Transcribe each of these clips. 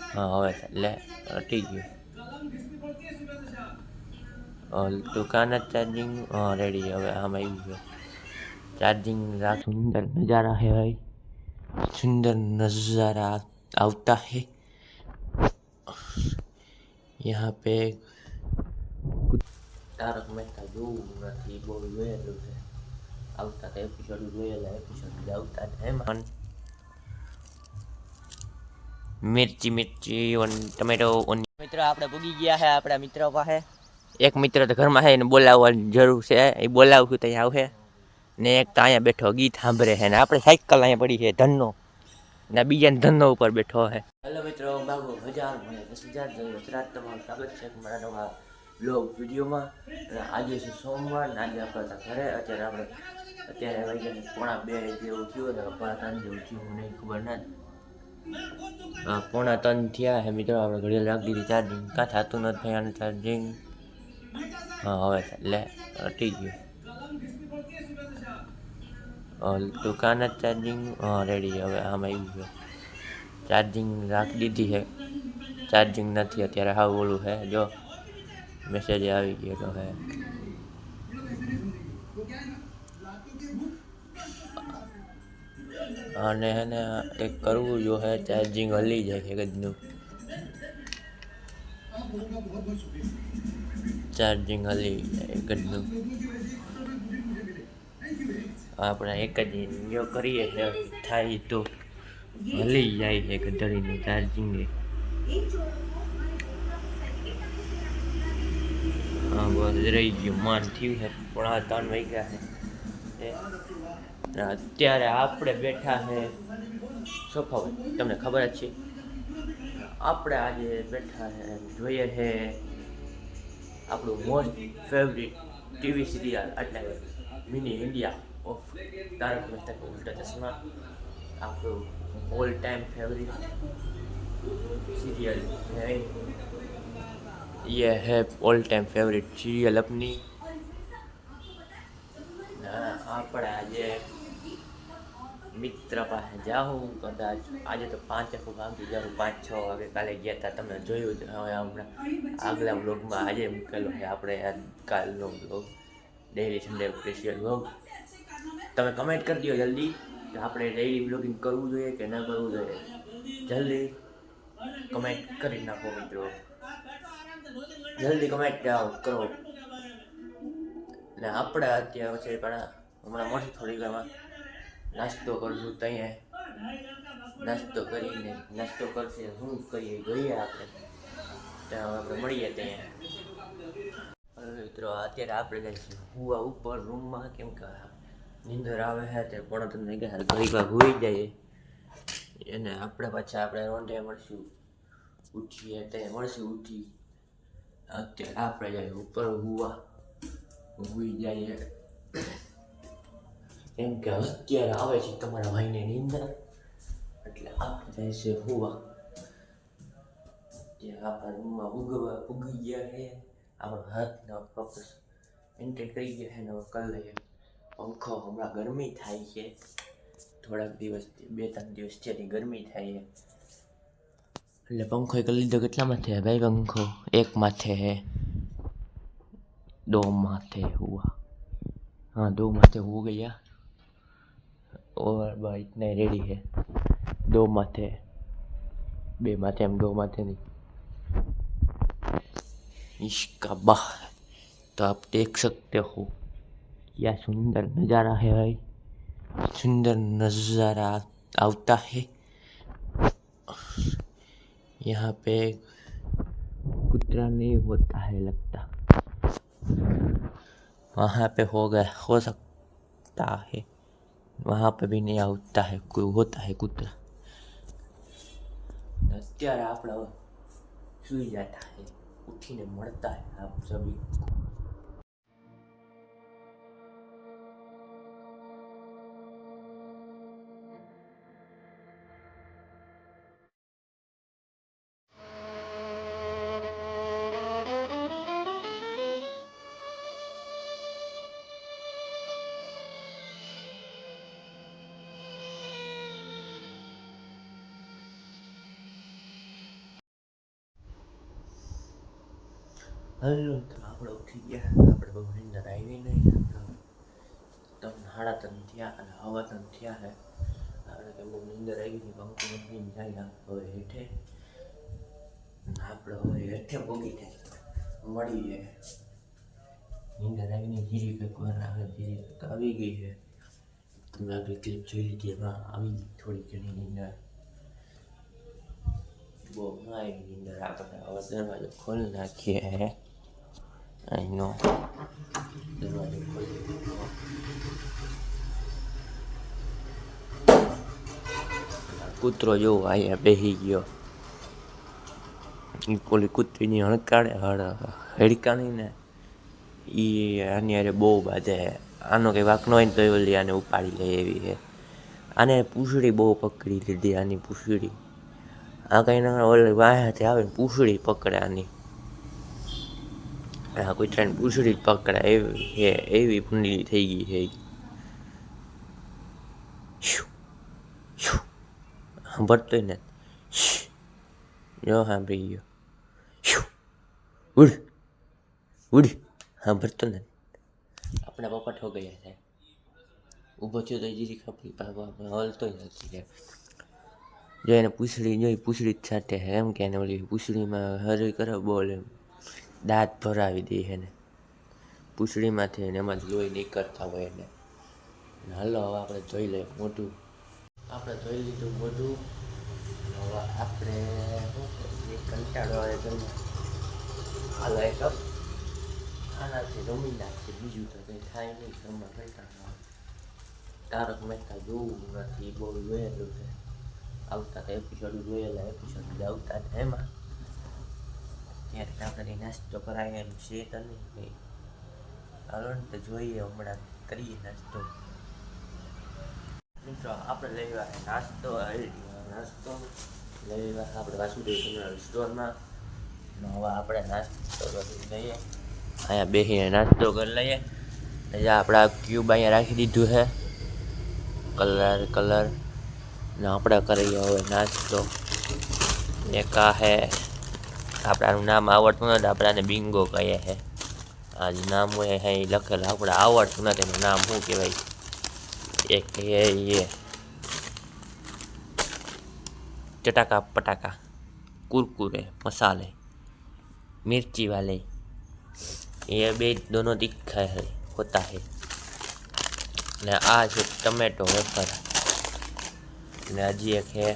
हाँ હવે એટલે ठीक ગયું दुकान चार्जिंग हाँ रेडी હવે આમાં આવી ગયો चार्जिंग राख सुंदर नज़ारा है भाई सुंदर नज़ारा આવતા है यहाँ पे તારક મહેતા જોવું નથી બહુ જોયેલું છે આવતા તો એપિસોડ જોયેલા એપિસોડ આવતા એમાં मिर्ची मिर्ची और टमेटो और मित्र આપણે ભૂગી ગયા છે આપણા મિત્ર પાસે એક મિત્ર તો ઘરમાં છે એને બોલાવવાની જરૂર છે એ બોલાવું તો આવશે ને એક તો અહીંયા બેઠો ગીત સાંભળે છે ને આપણે સાયકલ અહીંયા પડી છે ધનનો ને બીજાને ધનનો ઉપર બેઠો છે હેલો મિત્રો બાબુ 1000 મને 10000 જોઈએ ગુજરાત તમારું સ્વાગત છે મારા નવા બ્લોગ વિડીયોમાં આજે છે સોમવાર ને આજે આપણે ઘરે અત્યારે વાગ્યા 1:30 જેવું થયું ને 1:30 જેવું થયું નહીં ખબર ના 1:30 થયા હે મિત્રો આપણે ઘડી રાખી દીધી ચાર્જિંગ કાં થતું નથી આનું ચાર્જિંગ હા હવે એટલે ઠીક ગયું દુકાન જ ચાર્જિંગ હા રેડી હવે આમાં આવી ગયો ચાર્જિંગ રાખી દીધી છે ચાર્જિંગ નથી અત્યારે હાવ ઓલું છે જો મેસેજ આવી ગયો તો હે અને એને એક કરવું જો હે ચાર્જિંગ હલી જાય છે ગજનું ચાર્જિંગ હલી જાય ગજનું આપણે એક જ જો કરીએ થાય તો હલી જાય છે ગધડીનું ચાર્જિંગ હા બસ રહી ગયું માન થયું છે 3:30 વાગ્યા છે અત્યારે આપણે બેઠા છે સોફા પર તમને ખબર જ છે આપણે આજે બેઠા છે જોઈએ છે આપણું મોસ્ટ ફેવરિટ ટીવી સિરિયલ એટલે mini India of Taarak Mehta Ka Ooltah ચશ્મા આપણું ઓલ टाइम फेवरेट सीरियल है ये है ऑल टाइम फेवरेट सीरियल अपनी આપણે આજે મિત્ર પાસે જાઉં કદાચ આજે તો 5 વાગે જાઉં 5-6 વાગે કાલે ગયા હતા તમે જોયું જ હવે હમણાં આગલા બ્લોગમાં આજે મૂકેલો છે આપણે કાલનો blog daily Sunday special blog તમે કમેન્ટ કરી દો જલ્દી કે આપણે ડેઈલી બ્લોગિંગ કરવું જોઈએ કે ન કરવું જોઈએ જલ્દી કમેન્ટ કરી નાખો મિત્રો જલ્દી કમેન્ટ કરો ને આપણે અત્યારે છે પણ હમણાં મળશે થોડી ઘરમાં નાસ્તો કરશું તો અહીંયા નાસ્તો કરશે શું કરીએ જોઈએ આપણે ત્યાં આપણે મળીએ ત્યાં મિત્રો અત્યારે આપણે જઈશું હુવા ઉપર રૂમમાં કેમ કે નીંદર આવે છે તે પણ તમને કહે ઘણી વાર હોઈ જાય એને આપણે પાછા આપણે રોંઢે મળશું ઉઠીએ તે મળશું ઉઠી અત્યારે આપણે જઈએ ઉપર હુવા હોઈ જાય કેમ કે અત્યારે આવે છે તમારા ભાઈને નીંદર એટલે આપણે જાય છે હુવા ત્યાં આપણા રૂમમાં ઉગી ગયા છે આપણો હાથના ફોકસ એન્ટ્રી કરી ગયા છે ને કરી લઈએ પંખો હમણાં ગરમી થાય છે થોડાક દિવસથી 2-3 દિવસ ત્યાંથી ગરમી થાય છે એટલે પંખો કરી લીધો કેટલામાં છે ભાઈ પંખો એક માથે है 2 माथे हुआ हाँ 2 माथे हो गया और भाई इतने रेडी है 2 माथे 2 माथे हम 2 माथे नहीं इसका बाह तो आप देख सकते हो क्या सुंदर नज़ारा है भाई सुंदर नज़ारा आता है यहाँ पे कुतरा नहीं होता है लगता वहाँ पे हो सकता है वहाँ पे भी नहीं होता है कोई होता है कुतरा અત્યારે આપણે સુઈ જતા है ઉઠીને મળતા है आप सभी હલો તો આપણે ઉઠી ગયા. આપણે બહુ નીંદર આવી નહીં. સાડા 3 થયા અને હવા 3 થયા છે. આપણે કંઈ બહુ નીંદર આવી નહીં. પંખી મૂકીને જાય હવે હેઠે. આપણે હવે હેઠે ભોગી થાય મળીએ. નીંદર આવી નહીં. ધીરે કંઈક વાર આવે ધીરે કંઈક આવી ગઈ છે. તમે આગળ ક્લિપ જોઈ લીધી એમાં આવી ગઈ થોડી ઘણી નીંદર. બહુ ના આવી નીંદર. આપણે હવે દરવાજો ખોલી નાખીએ. અહીંનો દરવાજો ખોલી કૂતરો જોવો અહીંયા બેસી ગયો. ઓલી કૂતરીની હડકાની ને એ આની અરે બહુ બાંધે. આનો કંઈ વાંક ન હોય ને તો ઓલી આને ઉપાડી લે એવી છે. આને પૂંછડી બહુ પકડી લીધી. આની પૂંછડી આ કંઈ ના ઓલી વાંહેથી આવે ને પૂંછડી પકડે આની. હા કૂતરાની પૂંછડી જ પકડે એવી છે. એવી પૂંડલી થઈ ગઈ છે. સાંભળતોય ને જો સાંભળી ગયો. ઉડ ઉડ સાંભળતો ને. આપણા પપ્પા ઠોકાયા છે. ઊભો થયો તો જીરી ખપરી હલતોય નથી. જો એને પૂંછડી જોઈ પૂંછડી જ સાથે એમ કે એને ઓલી પૂંછડીમાં હરી કરે બોલ એમ દાંત ભરાવી દે એને પૂંછડીમાંથી એને એમાં જ લોહી નીકળતા હોય એને. હાલો હવે આપણે જોઈ લઈએ મોઢું. આપણે જોઈ લીધું મોઢું. હવે આપણે કંટાળો આવે જમવા. હાલો એક આનાથી રમી નાખીએ. બીજું તો કંઈ થાય નહીં. જમવા કંટાળો. તારક મહેતા જોવું નથી. બહુ જોયેલું છે. આવતા તો એપિસોડ જોયેલા એપિસોડ આવતા હતા એમાં. ત્યારે આપણે કંઈ નાસ્તો કરાય એમ છે તો નહીં. હાલો ને તો જોઈએ હમણાં કરીએ નાસ્તો. મિત્રો આપણે લેવા નાસ્તો લેવા આપણે વાસુદેવ જનરલ સ્ટોરમાં. હવે આપણે નાસ્તો કરી લઈએ. અહીંયા બેસીને નાસ્તો કરી લઈએ. એટલે આપણે આ ક્યુબ અહીંયા રાખી દીધું છે. કલર ને આપણે કરીએ હવે નાસ્તો. એક આ હે આપણાનું નામ આવડતું નથી. આપણે આને બિંગો કહીએ છે. આ જે નામ હોય એ લખેલું આપણે આવડતું નથી. એનું નામ શું કહેવાય? એક એ चटाका पटाका कुरकुरे मसाले मिर्ची वाले ये भी दोनों दिखा है होता है. ने आ है टमेटो वेफर ने हजी एक है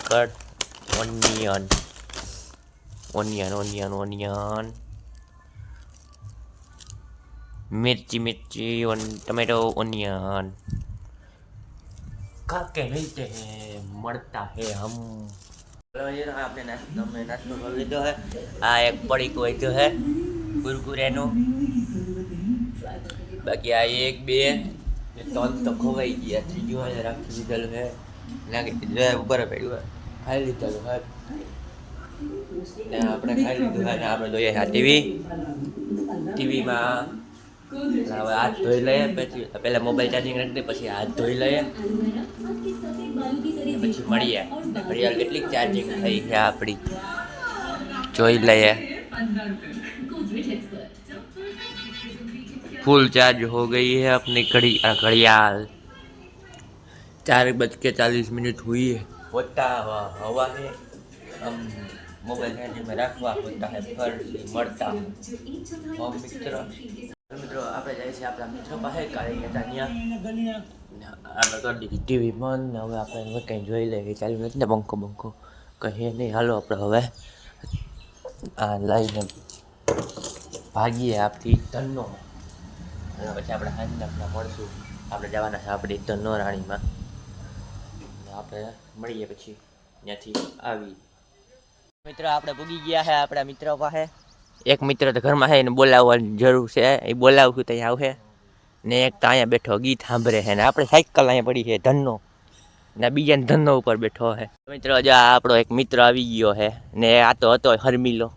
cut onion onion onion onion मिर्ची मिर्ची टमेटो ओनियन खा के मिलते हैं मरता है हम. आपने नाश्तो कर लीधो है. आ एक पड़ी को तो है कुरकुरेनो. बाकी आ एक बे ત્રણ તો ખવાઈ ગયા. ત્રીજું આજે રાખી દીધેલું છે. નાખી ઉપર પડ્યું ખાઈ લીધેલું છે. આપણે ખાઈ લીધું છે ને આપણે જોઈએ ટીવીમાં હવે હાથ ધોઈ લઈએ. પછી પહેલાં મોબાઈલ ચાર્જિંગ રાખી દઈએ. પછી હાથ ધોઈ લઈએ. પછી મળીએ. ઘડિયાળ કેટલીક ચાર્જિંગ થઈ છે આપણી જોઈ લઈએ. फुल चार्ज हो गई है अपनी घड़ियाल. 4:40 हुई है. होता हवा है. हम मोबाइल चार्जिंग में रखवा होता है पर मरता हम મિત્રો આપણે જાય છે આપણા મિત્ર પાસે કાળી હતા ત્યાં. આપણે કરી દીધી ટીવી બંધ ને હવે આપણે કંઈ જોઈ લઈએ. ચાલુ નથી ને બંકો કહીએ નહીં. હાલો આપણે હવે આ લઈને ભાગીએ આપણી ધનોમાં. અને પછી આપણે સાંજના મળશું. આપણે જવાના છે આપણી ધનો રાણીમાં. આપણે મળીએ પછી ત્યાંથી આવી. મિત્રો આપણે પૂગી ગયા છે આપણા મિત્ર પાસે. એક મિત્ર તો ઘરમાં છે એને બોલાવવાની જરૂર છે. એ બોલાવશું તો અહીંયા આવશે ને. એક તો અહીંયા બેઠો ગીત સાંભળે છે ને. આપણે સાયકલ અહીંયા પડી છે ધનનો ને બીજાને ધનનો ઉપર બેઠો છે. મિત્રો જો આપણો એક મિત્ર આવી ગયો છે ને. આ તો હતો હરમીલો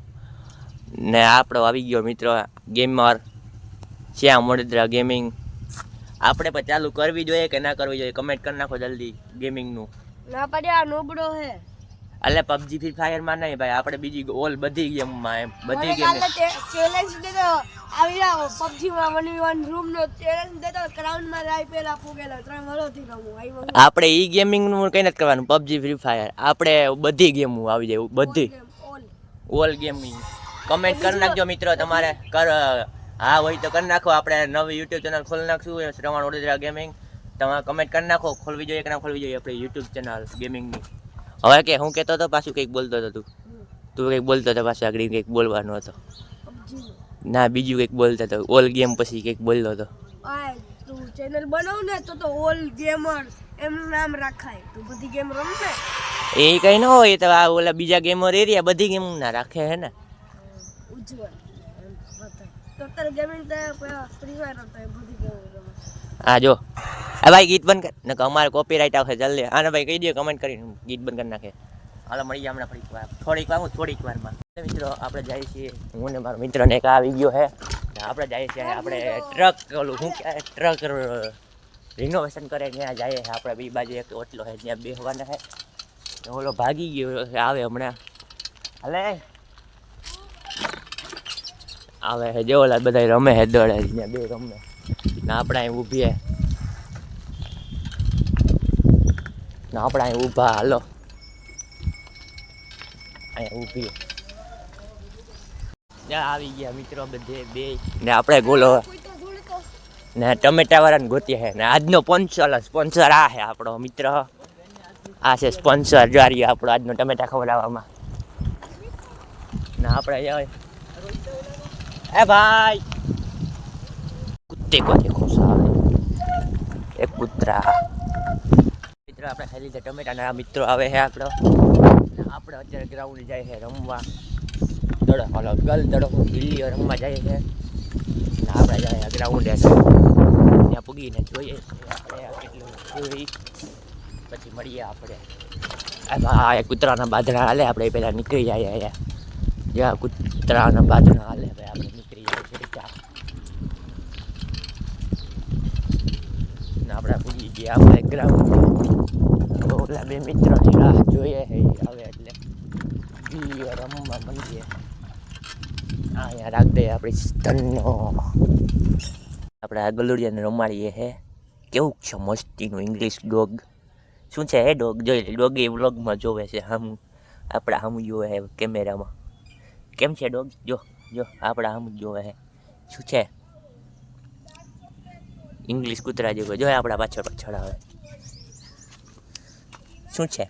ને આપણો આવી ગયો મિત્ર ગેમર શ્યામ વડોદરા ગેમિંગ. આપણે પણ ચાલુ કરવી જોઈએ કે ના કરવી જોઈએ? કમેન્ટ કરી નાખો જલ્દી ગેમિંગનું. ના પડ્યા નોબડો હે. એટલે પબજી ફ્રી ફાયર માં નહીં ભાઈ, આપણે બીજી ઓલ બધી ગેમમાં એમ બધી ગેમ ચેલેન્જ દેતો આવી જાવ PUBG માં 1v1 રૂમ નો ચેલેન્જ દેતો ક્રાઉન માં રાઈ પેલા પૂગેલો 3 વર્ષથી રમું આવ્યો આપણે ઈ ગેમિંગ નું કઈ નથી કરવાનું, પબજી ફ્રી ફાયર આપણે બધી ગેમો આવી જાય બધી ઓલ ગેમિંગ. કમેન્ટ કરી નાખજો મિત્રો તમારે હા હોય તો કરી નાખો, આપણે નવી યુટ્યુબ ચેનલ ખોલી નાખશું શ્રવણ વડોદરા ગેમિંગ. તમારે કમેન્ટ કરી નાખો ખોલવી જોઈએ કે ના ખોલવી જોઈએ આપણે યુટ્યુબ ચેનલ ગેમિંગની. હવે કે હું કહેતો હતો પાછું કંઈક બોલતો હતો તું કંઈક બોલતો હતો પાછું આગળ કંઈક બોલવાનો હતો ના બીજું કંઈક બોલતો હતો ઓલ ગેમ પછી કંઈક બોલતો હતો. તું ચેનલ બનાવ ને તો ઓલ ગેમર એમ નામ રાખાય, તું બધી ગેમ રમ ને એ કઈ ન હોય તો આ ઓલા બીજા ગેમર એરિયા બધી ગેમ ના રાખે હે ને ઉજ્જવલ ટોટલ ગેમિંગ તો ફ્રી ફાયર તો બધી ગેમ રમે. હા જો આ ભાઈ ગીત બંધ કર ને અમારે કોપીરાઇટ આવશે જલ્દી. આને ભાઈ કહી દો કમેન્ટ કરીને ગીત બંધ કરી નાખે. હાલો મળી જાય હમણાં થોડીક વારમાં મિત્રો આપણે જઈએ છીએ, હું ને મારો મિત્રને એક આવી ગયો હે, આપણે જઈએ છીએ આપણે ટ્રક ઓલું શું કહેવાય ટ્રક રિનોવેશન કરે ત્યાં જઈએ છીએ આપણે. બી બાજુ એક ઓટલો છે ત્યાં બેસવાના છે, ઓલો ભાગી ગયો આવે હમણાં હાલે આવે છે જો ઓલા બધા રમે છે દોડે ત્યાં બે રમે ને આપણે અહીં ઊભી ને આપણે અહીં ઊભા હાલો અહીંયા ઊભી આવી ગયા મિત્રો બધે બે ને આપણે ગોલો ને ટમેટા વાળાને ગોત્યા છે ને આજનો સ્પોન્સર આ છે આપણો મિત્ર, આ છે સ્પોન્સર જારી આપણો આજનો ટમેટા ખવડાવવામાં ને આપણે એ ભાઈ कुत्ते को देखो साले एक कुत्रा मित्र આપણે ખાઈ લીધા ટમેટાના મિત્રો આવે છે આપણો આપણે અત્યારે ગ્રાઉન્ડ જાય છે રમવા દડો દિલ્હી રમવા જાય છે ને આપણે જાય ગ્રાઉન્ડે ત્યાં પૂગીને જોઈએ આપણે કેટલું જોઈ પછી મળીએ આપણે. આ કૂતરાના બાંધણા હાલે આપણે પહેલાં નીકળી જાય અહીંયા જ્યાં કૂતરાના બાંધણા હાલે ભાઈ આપણે નીકળી જાય છે આપણે પૂજી ગયા આપણે ગ્રાઉન્ડ. ઓલા બે મિત્રોની રાહ જોઈએ છે આવે એટલે રમવા મળીએ. અહીંયા રાખ દઈએ આપણી સ્તનનો આપણે આ ગલુડિયાને રમાડીએ હે. કેવું છે મસ્તીનું ઇંગ્લિશ ડોગ શું છે હે ડોગ જોઈ લે ડોગ એ વ્લોગમાં જોવે છે આપણા સામું જોવે છે કેમેરામાં. કેમ છે ડોગ જો આપણા સામું જોવે છે શું છે ઇંગ્લિશ કૂતરા જેવો જો આપણા પાછળ આવે શું છે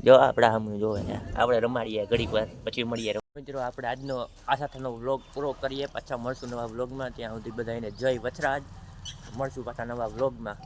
જો આપણા સામે જોવે આપણે રમાડીએ ઘડીક વાર પછી મળીએ. મિત્રો આપણે આજનો આ સાથેનો વ્લોગ પૂરો કરીએ, પાછા મળશું નવા વ્લોગમાં. ત્યાં સુધી બધાને જય વથરાજ, મળશું પાછા નવા વ્લોગમાં.